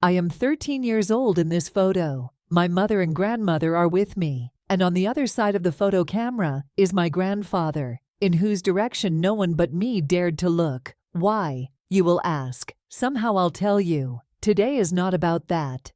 I am 13 years old in this photo. My mother and grandmother are with me, and on the other side of the photo camera is my grandfather, in whose direction no one but me dared to look. Why, you will ask? Somehow I'll tell you. Today is not about that.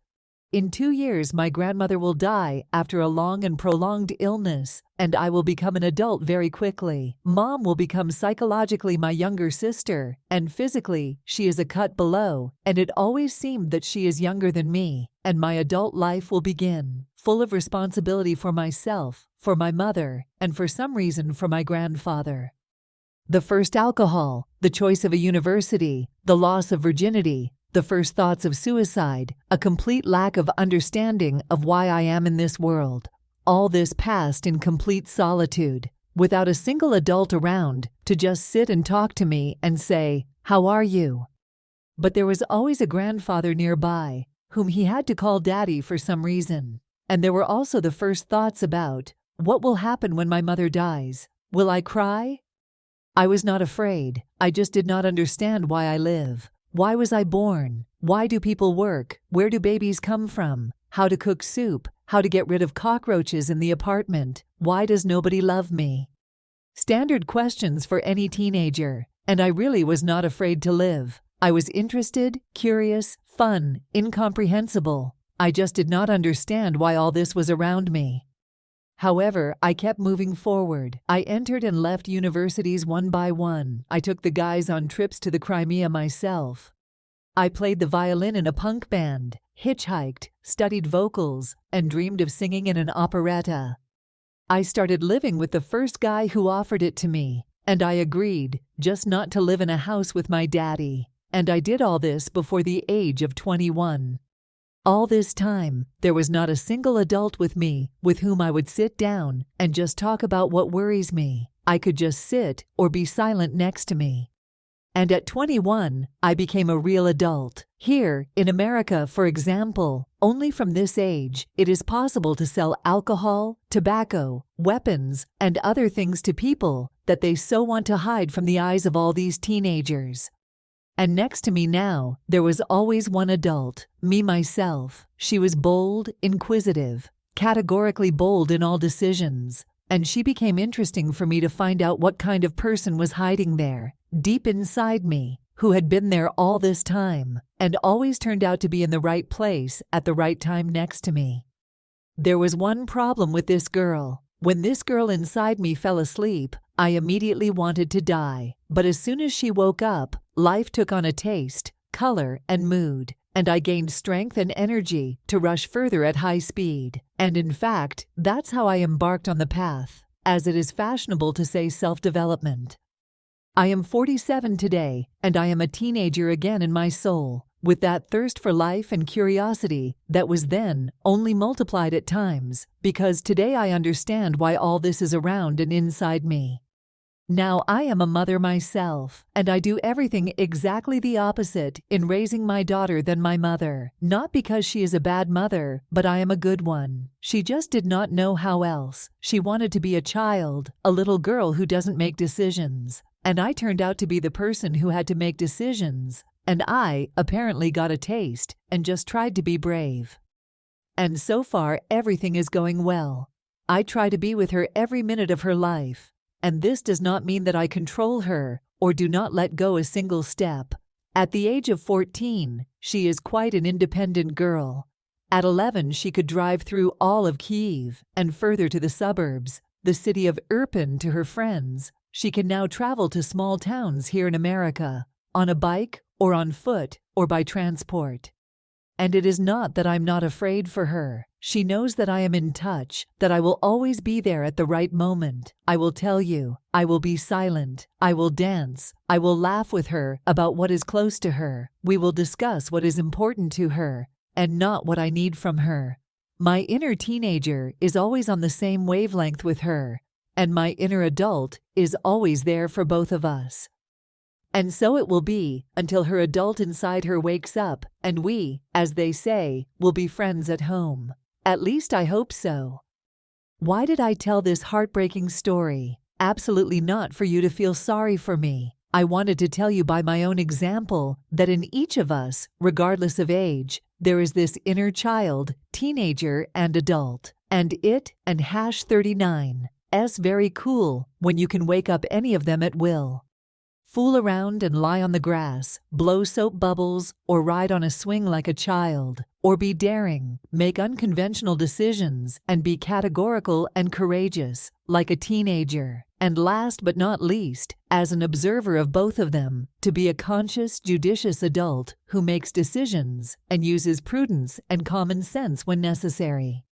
In 2 years, my grandmother will die after a long and prolonged illness, and I will become an adult very quickly. Mom will become psychologically my younger sister, and physically, she is a cut below, and it always seemed that she is younger than me, and my adult life will begin, full of responsibility for myself, for my mother, and for some reason for my grandfather. The first alcohol, the choice of a university, the loss of virginity, the first thoughts of suicide, a complete lack of understanding of why I am in this world. All this passed in complete solitude, without a single adult around to just sit and talk to me and say, "How are you?" But there was always a grandfather nearby, whom he had to call Daddy for some reason. And there were also the first thoughts about, what will happen when my mother dies? Will I cry? I was not afraid. I just did not understand why I live. Why was I born? Why do people work? Where do babies come from? How to cook soup? How to get rid of cockroaches in the apartment? Why does nobody love me? Standard questions for any teenager, and I really was not afraid to live. I was interested, curious, fun, incomprehensible. I just did not understand why all this was around me. However, I kept moving forward. I entered and left universities one by one. I took the guys on trips to the Crimea myself. I played the violin in a punk band, hitchhiked, studied vocals, and dreamed of singing in an operetta. I started living with the first guy who offered it to me, and I agreed, just not to live in a house with my daddy. And I did all this before the age of 21. All this time, there was not a single adult with me with whom I would sit down and just talk about what worries me. I could just sit or be silent next to me. And at 21, I became a real adult. Here, in America, for example, only from this age, it is possible to sell alcohol, tobacco, weapons, and other things to people that they so want to hide from the eyes of all these teenagers. And next to me now, there was always one adult, me myself. She was bold, inquisitive, categorically bold in all decisions, and she became interesting for me to find out what kind of person was hiding there, deep inside me, who had been there all this time, and always turned out to be in the right place at the right time next to me. There was one problem with this girl. When this girl inside me fell asleep, I immediately wanted to die. But as soon as she woke up, life took on a taste, color, and mood, and I gained strength and energy to rush further at high speed. And in fact, that's how I embarked on the path, as it is fashionable to say self-development. I am 47 today, and I am a teenager again in my soul, with that thirst for life and curiosity that was then only multiplied at times, because today I understand why all this is around and inside me. Now I am a mother myself, and I do everything exactly the opposite in raising my daughter than my mother. Not because she is a bad mother, but I am a good one. She just did not know how else. She wanted to be a child, a little girl who doesn't make decisions. And I turned out to be the person who had to make decisions. And I apparently got a taste and just tried to be brave. And so far, everything is going well. I try to be with her every minute of her life. And this does not mean that I control her or do not let go a single step. At the age of 14, she is quite an independent girl. At 11, she could drive through all of Kyiv and further to the suburbs, the city of Irpin to her friends. She can now travel to small towns here in America, on a bike or on foot or by transport. And it is not that I'm not afraid for her. She knows that I am in touch, that I will always be there at the right moment. I will tell you, I will be silent, I will dance, I will laugh with her about what is close to her. We will discuss what is important to her, and not what I need from her. My inner teenager is always on the same wavelength with her, and my inner adult is always there for both of us. And so it will be until her adult inside her wakes up and we, as they say, will be friends at home. At least I hope so. Why did I tell this heartbreaking story? Absolutely not for you to feel sorry for me. I wanted to tell you by my own example that in each of us, regardless of age, there is this inner child, teenager, and adult. And it and #39 's very cool when you can wake up any of them at will. Fool around and lie on the grass, blow soap bubbles, or ride on a swing like a child, or be daring, make unconventional decisions, and be categorical and courageous, like a teenager. And last but not least, as an observer of both of them, to be a conscious, judicious adult who makes decisions and uses prudence and common sense when necessary.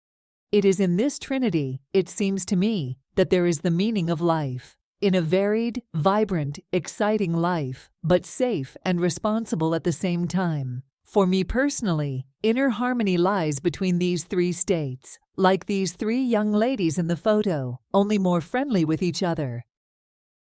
It is in this trinity, it seems to me, that there is the meaning of life. In a varied, vibrant, exciting life, but safe and responsible at the same time. For me personally, inner harmony lies between these three states, like these three young ladies in the photo, only more friendly with each other,